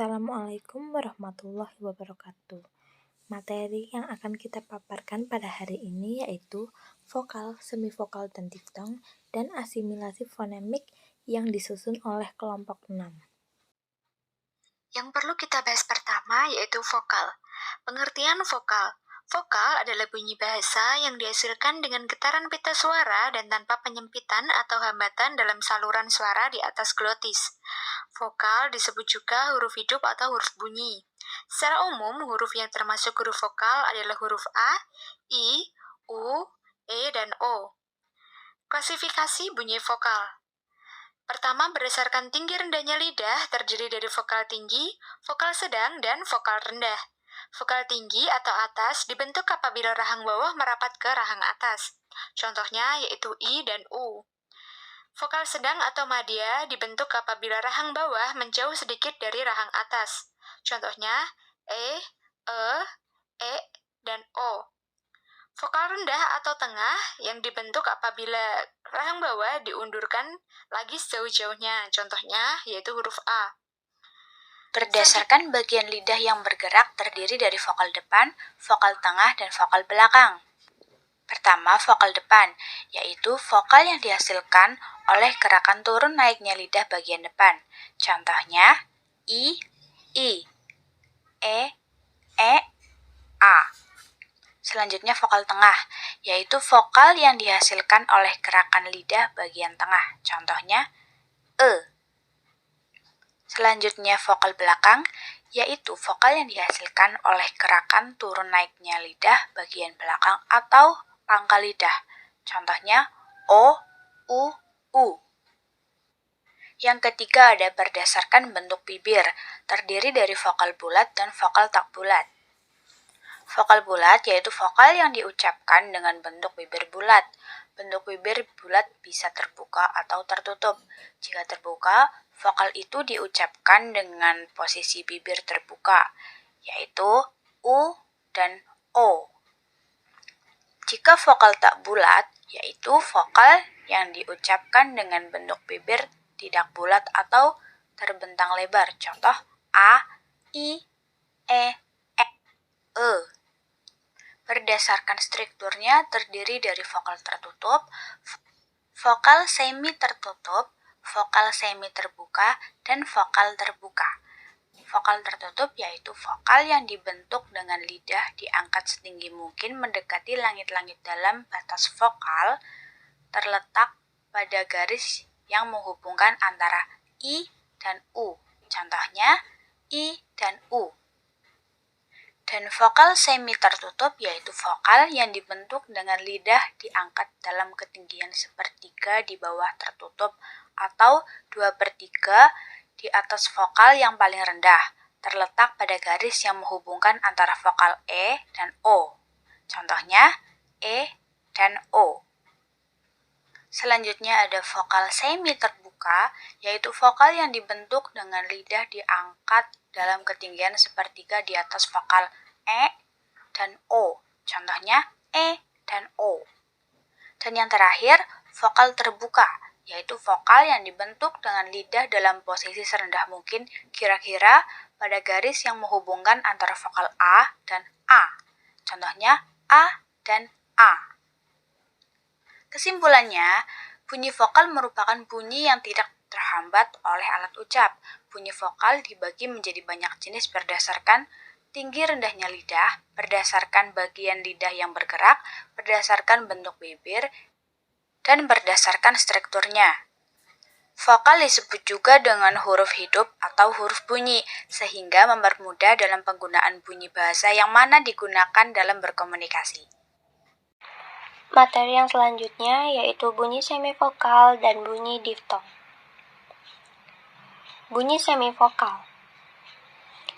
Assalamualaikum warahmatullahi wabarakatuh. Materi yang akan kita paparkan pada hari ini yaitu vokal, semivokal, dan diftong, dan asimilasi fonemik yang disusun oleh kelompok 6. Yang perlu kita bahas pertama yaitu vokal. Pengertian vokal. Vokal adalah bunyi bahasa yang dihasilkan dengan getaran pita suara dan tanpa penyempitan atau hambatan dalam saluran suara di atas glotis. Vokal disebut juga huruf hidup atau huruf bunyi. Secara umum, huruf yang termasuk huruf vokal adalah huruf A, I, U, E, dan O. Klasifikasi bunyi vokal. Pertama, berdasarkan tinggi rendahnya lidah, terdiri dari vokal tinggi, vokal sedang, dan vokal rendah. Vokal tinggi atau atas dibentuk apabila rahang bawah merapat ke rahang atas. Contohnya yaitu I dan U. Vokal sedang atau madya dibentuk apabila rahang bawah menjauh sedikit dari rahang atas. Contohnya E, dan O. Vokal rendah atau tengah yang dibentuk apabila rahang bawah diundurkan lagi sejauh-jauhnya. Contohnya yaitu huruf A. Berdasarkan bagian lidah yang bergerak terdiri dari vokal depan, vokal tengah, dan vokal belakang. Pertama, vokal depan, yaitu vokal yang dihasilkan oleh gerakan turun naiknya lidah bagian depan. Contohnya, I, E, A. Selanjutnya vokal tengah, yaitu vokal yang dihasilkan oleh gerakan lidah bagian tengah. Contohnya, E. Selanjutnya vokal belakang, yaitu vokal yang dihasilkan oleh gerakan turun naiknya lidah bagian belakang atau pangkal lidah. Contohnya, O, U. Yang ketiga ada berdasarkan bentuk bibir, terdiri dari vokal bulat dan vokal tak bulat. Vokal bulat yaitu vokal yang diucapkan dengan bentuk bibir bulat. Bentuk bibir bulat bisa terbuka atau tertutup. Jika terbuka, vokal itu diucapkan dengan posisi bibir terbuka, yaitu U dan O. Jika vokal tak bulat, yaitu vokal yang diucapkan dengan bentuk bibir tidak bulat atau terbentang lebar. Contoh A, I, E. Berdasarkan strukturnya terdiri dari vokal tertutup, vokal semi tertutup, vokal semi terbuka, dan vokal terbuka. Vokal tertutup yaitu vokal yang dibentuk dengan lidah diangkat setinggi mungkin mendekati langit-langit dalam batas vokal, terletak pada garis yang menghubungkan antara I dan U. Contohnya, I dan U. Dan vokal semi tertutup yaitu vokal yang dibentuk dengan lidah diangkat dalam ketinggian sepertiga di bawah tertutup atau 2/3 di atas vokal yang paling rendah, terletak pada garis yang menghubungkan antara vokal E dan O. Contohnya, E dan O. Selanjutnya ada vokal semi terbuka, yaitu vokal yang dibentuk dengan lidah diangkat dalam ketinggian sepertiga di atas vokal E dan O. Contohnya E dan O. Dan yang terakhir, vokal terbuka, yaitu vokal yang dibentuk dengan lidah dalam posisi serendah mungkin kira-kira pada garis yang menghubungkan antara vokal A dan A. Contohnya A dan A. Kesimpulannya, bunyi vokal merupakan bunyi yang tidak terhambat oleh alat ucap. Bunyi vokal dibagi menjadi banyak jenis berdasarkan tinggi rendahnya lidah, berdasarkan bagian lidah yang bergerak, berdasarkan bentuk bibir, dan berdasarkan strukturnya. Vokal disebut juga dengan huruf hidup atau huruf bunyi, sehingga mempermudah dalam penggunaan bunyi bahasa yang mana digunakan dalam berkomunikasi. Materi yang selanjutnya yaitu bunyi semivokal dan bunyi diftong. Bunyi semivokal.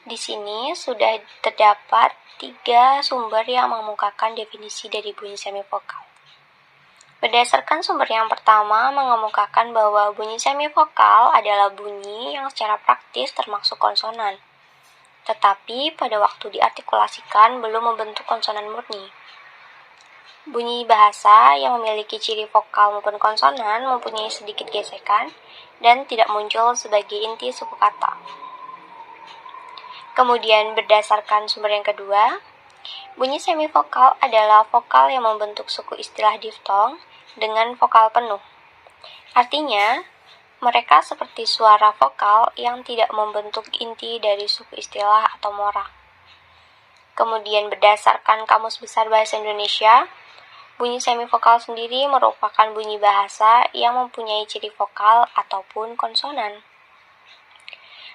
Di sini sudah terdapat 3 sumber yang mengemukakan definisi dari bunyi semivokal. Berdasarkan sumber yang pertama mengemukakan bahwa bunyi semivokal adalah bunyi yang secara praktis termasuk konsonan, tetapi pada waktu diartikulasikan belum membentuk konsonan murni. Bunyi bahasa yang memiliki ciri vokal maupun konsonan mempunyai sedikit gesekan dan tidak muncul sebagai inti suku kata. Kemudian berdasarkan sumber yang kedua, bunyi semivokal adalah vokal yang membentuk suku istilah diftong dengan vokal penuh. Artinya, mereka seperti suara vokal yang tidak membentuk inti dari suku istilah atau mora. Kemudian berdasarkan Kamus Besar Bahasa Indonesia, bunyi semivokal sendiri merupakan bunyi bahasa yang mempunyai ciri vokal ataupun konsonan,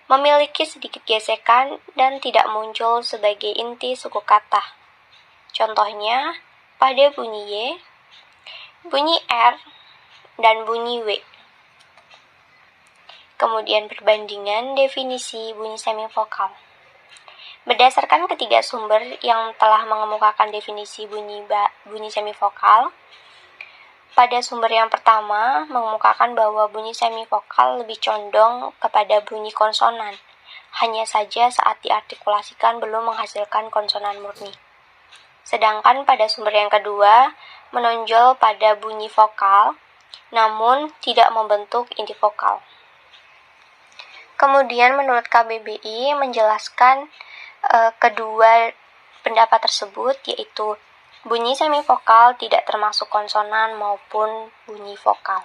memiliki sedikit gesekan dan tidak muncul sebagai inti suku kata. Contohnya, pada bunyi Y, bunyi R, dan bunyi W. Kemudian perbandingan definisi bunyi semivokal. Berdasarkan ketiga sumber yang telah mengemukakan definisi bunyi semivokal, pada sumber yang pertama mengemukakan bahwa bunyi semivokal lebih condong kepada bunyi konsonan, hanya saja saat diartikulasikan belum menghasilkan konsonan murni. Sedangkan pada sumber yang kedua menonjol pada bunyi vokal, namun tidak membentuk inti vokal. Kemudian menurut KBBI menjelaskan kedua pendapat tersebut, yaitu bunyi semivokal tidak termasuk konsonan maupun bunyi vokal.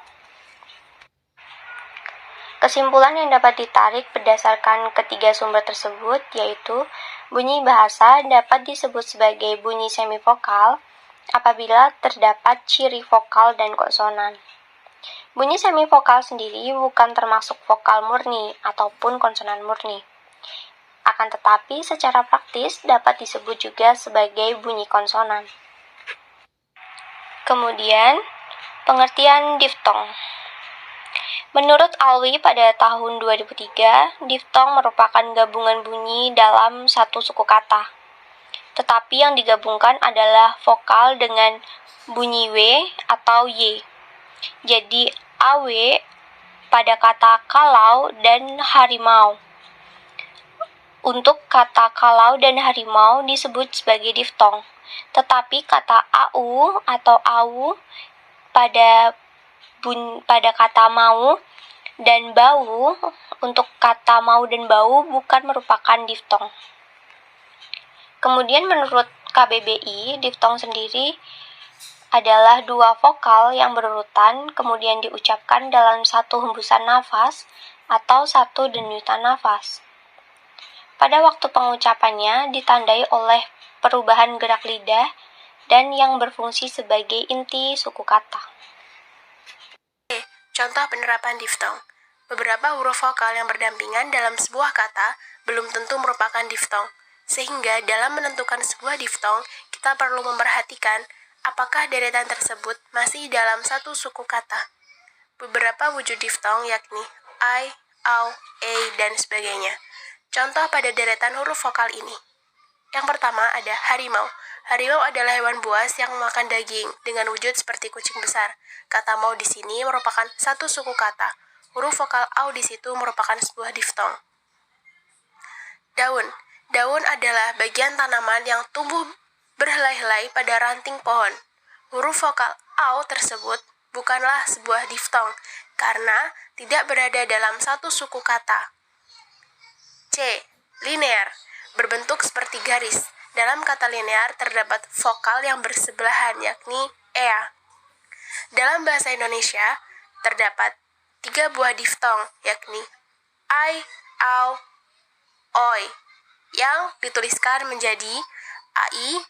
Kesimpulan yang dapat ditarik berdasarkan ketiga sumber tersebut yaitu bunyi bahasa dapat disebut sebagai bunyi semivokal apabila terdapat ciri vokal dan konsonan. Bunyi semivokal sendiri bukan termasuk vokal murni ataupun konsonan murni. Akan tetapi secara praktis dapat disebut juga sebagai bunyi konsonan. Kemudian, pengertian diftong. Menurut Alwi pada tahun 2003, diftong merupakan gabungan bunyi dalam satu suku kata. Tetapi yang digabungkan adalah vokal dengan bunyi W atau Y. Jadi AW pada kata kalau dan harimau. Untuk kata kalau dan harimau disebut sebagai diftong. Tetapi kata AU atau AU pada kata mau dan bau, untuk kata mau dan bau bukan merupakan diftong. Kemudian menurut KBBI, diftong sendiri adalah dua vokal yang berurutan kemudian diucapkan dalam satu hembusan nafas atau satu denyutan nafas. Pada waktu pengucapannya ditandai oleh perubahan gerak lidah dan yang berfungsi sebagai inti suku kata. Contoh penerapan diftong. Beberapa huruf vokal yang berdampingan dalam sebuah kata belum tentu merupakan diftong. Sehingga dalam menentukan sebuah diftong, kita perlu memperhatikan apakah deretan tersebut masih dalam satu suku kata. Beberapa wujud diftong yakni I, au, e, dan sebagainya. Contoh pada deretan huruf vokal ini. Yang pertama ada harimau. Harimau adalah hewan buas yang memakan daging dengan wujud seperti kucing besar. Kata mau di sini merupakan satu suku kata. Huruf vokal au di situ merupakan sebuah diftong. Daun. Daun adalah bagian tanaman yang tumbuh berhelai-helai pada ranting pohon. Huruf vokal au tersebut bukanlah sebuah diftong karena tidak berada dalam satu suku kata. C. Linear. Berbentuk seperti garis. Dalam kata linear terdapat vokal yang bersebelahan yakni ea. Dalam bahasa Indonesia terdapat 3 buah diftong yakni ai, au, oi yang dituliskan menjadi ai,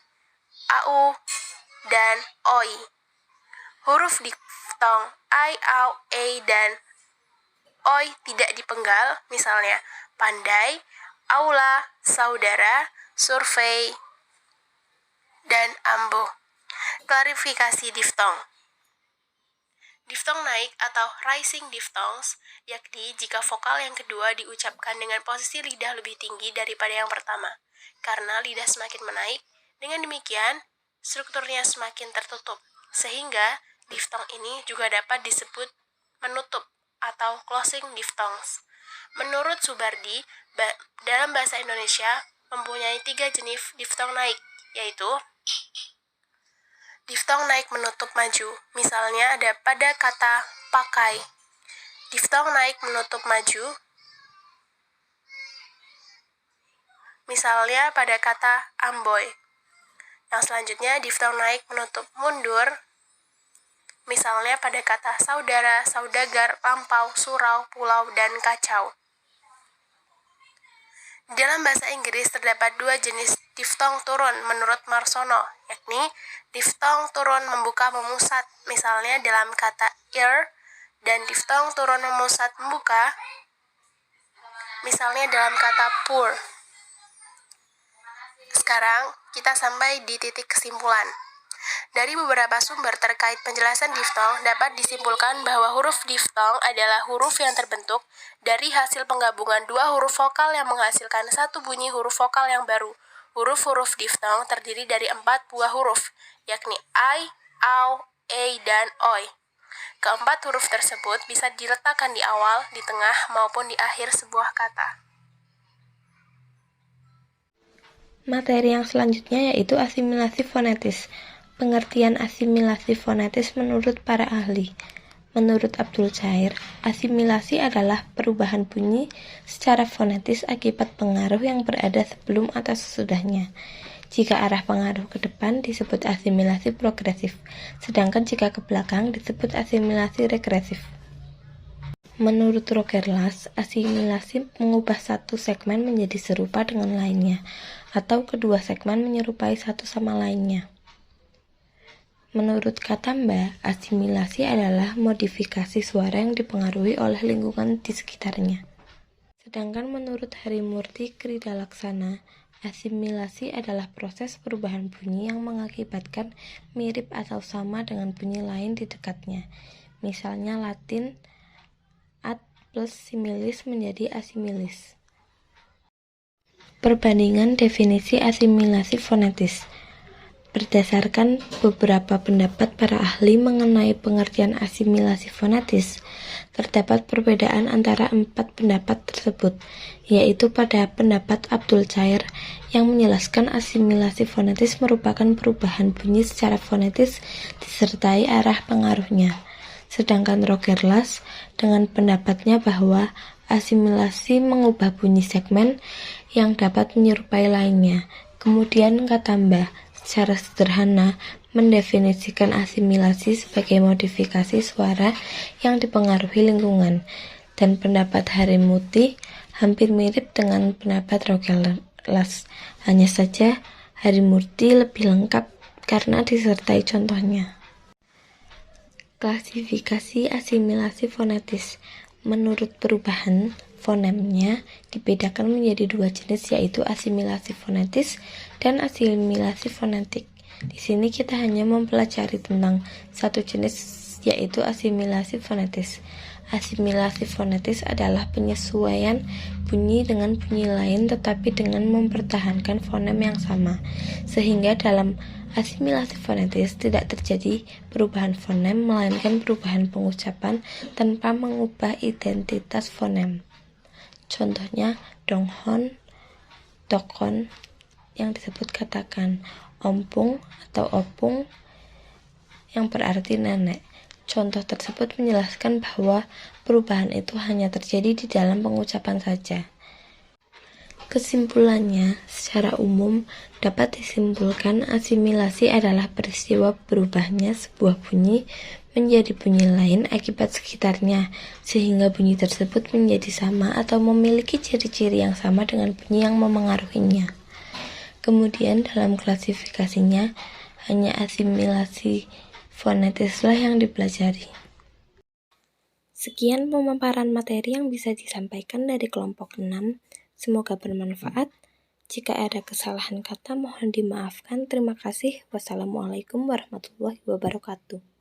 au, dan oi. Huruf diftong ai, au, e, dan oi tidak dipenggal, misalnya pandai, aula, saudara, survei, dan ambo. Klarifikasi diftong. Diftong naik atau rising diphthongs, yakni jika vokal yang kedua diucapkan dengan posisi lidah lebih tinggi daripada yang pertama. Karena lidah semakin menaik, dengan demikian strukturnya semakin tertutup, sehingga diftong ini juga dapat disebut menutup atau closing diphthongs. Menurut Subardi, dalam bahasa Indonesia mempunyai 3 jenis diftong naik, yaitu diftong naik menutup maju. Misalnya ada pada kata pakai. Diftong naik menutup maju misalnya pada kata amboy. Yang selanjutnya diftong naik menutup mundur, misalnya pada kata saudara, saudagar, lampau, surau, pulau, dan kacau. Dalam bahasa Inggris terdapat dua jenis diftong turun menurut Marsono, yakni diftong turun membuka memusat, misalnya dalam kata ear, dan diftong turun memusat membuka, misalnya dalam kata poor. Sekarang kita sampai di titik kesimpulan. Dari beberapa sumber terkait penjelasan diftong, dapat disimpulkan bahwa huruf diftong adalah huruf yang terbentuk dari hasil penggabungan dua huruf vokal yang menghasilkan satu bunyi huruf vokal yang baru. Huruf-huruf diftong terdiri dari 4 buah huruf, yakni I, AU, A, dan OI. Keempat huruf tersebut bisa diletakkan di awal, di tengah, maupun di akhir sebuah kata. Materi yang selanjutnya yaitu asimilasi fonetis. Pengertian asimilasi fonetis menurut para ahli. Menurut Abdul Chair, asimilasi adalah perubahan bunyi secara fonetis akibat pengaruh yang berada sebelum atau sesudahnya. Jika arah pengaruh ke depan disebut asimilasi progresif, sedangkan jika ke belakang disebut asimilasi regresif. Menurut Rogerlas, asimilasi mengubah satu segmen menjadi serupa dengan lainnya, atau kedua segmen menyerupai satu sama lainnya. Menurut Katamba, asimilasi adalah modifikasi suara yang dipengaruhi oleh lingkungan di sekitarnya. Sedangkan menurut Harimurti Kridalaksana, asimilasi adalah proses perubahan bunyi yang mengakibatkan mirip atau sama dengan bunyi lain di dekatnya. Misalnya Latin ad plus similis menjadi asimilis. Perbandingan definisi asimilasi fonetis. Berdasarkan beberapa pendapat para ahli mengenai pengertian asimilasi fonetis, terdapat perbedaan antara 4 pendapat tersebut, yaitu pada pendapat Abdul Chair yang menjelaskan asimilasi fonetis merupakan perubahan bunyi secara fonetis disertai arah pengaruhnya. Sedangkan Rogerlas dengan pendapatnya bahwa asimilasi mengubah bunyi segmen yang dapat menyerupai lainnya. Kemudian Katamba secara sederhana mendefinisikan asimilasi sebagai modifikasi suara yang dipengaruhi lingkungan, dan pendapat Harimurti hampir mirip dengan pendapat Rogerlas. Hanya saja Harimurti lebih lengkap karena disertai contohnya. Klasifikasi asimilasi fonetis. Menurut perubahan fonemnya dibedakan menjadi 2 jenis, yaitu asimilasi fonetis dan asimilasi fonetik. Di sini kita hanya mempelajari tentang satu jenis, yaitu asimilasi fonetis. Asimilasi fonetis adalah penyesuaian bunyi dengan bunyi lain tetapi dengan mempertahankan fonem yang sama, sehingga dalam asimilasi fonetis tidak terjadi perubahan fonem melainkan perubahan pengucapan tanpa mengubah identitas fonem. Contohnya donghon, dokon yang disebut katakan, ompung atau opung yang berarti nenek. Contoh tersebut menjelaskan bahwa perubahan itu hanya terjadi di dalam pengucapan saja. Kesimpulannya, secara umum dapat disimpulkan asimilasi adalah peristiwa berubahnya sebuah bunyi menjadi bunyi lain akibat sekitarnya, sehingga bunyi tersebut menjadi sama atau memiliki ciri-ciri yang sama dengan bunyi yang memengaruhinya. Kemudian dalam klasifikasinya, hanya asimilasi fonetislah yang dipelajari. Sekian pemaparan materi yang bisa disampaikan dari kelompok 6. Semoga bermanfaat. Jika ada kesalahan kata mohon dimaafkan. Terima kasih. Wassalamualaikum warahmatullahi wabarakatuh.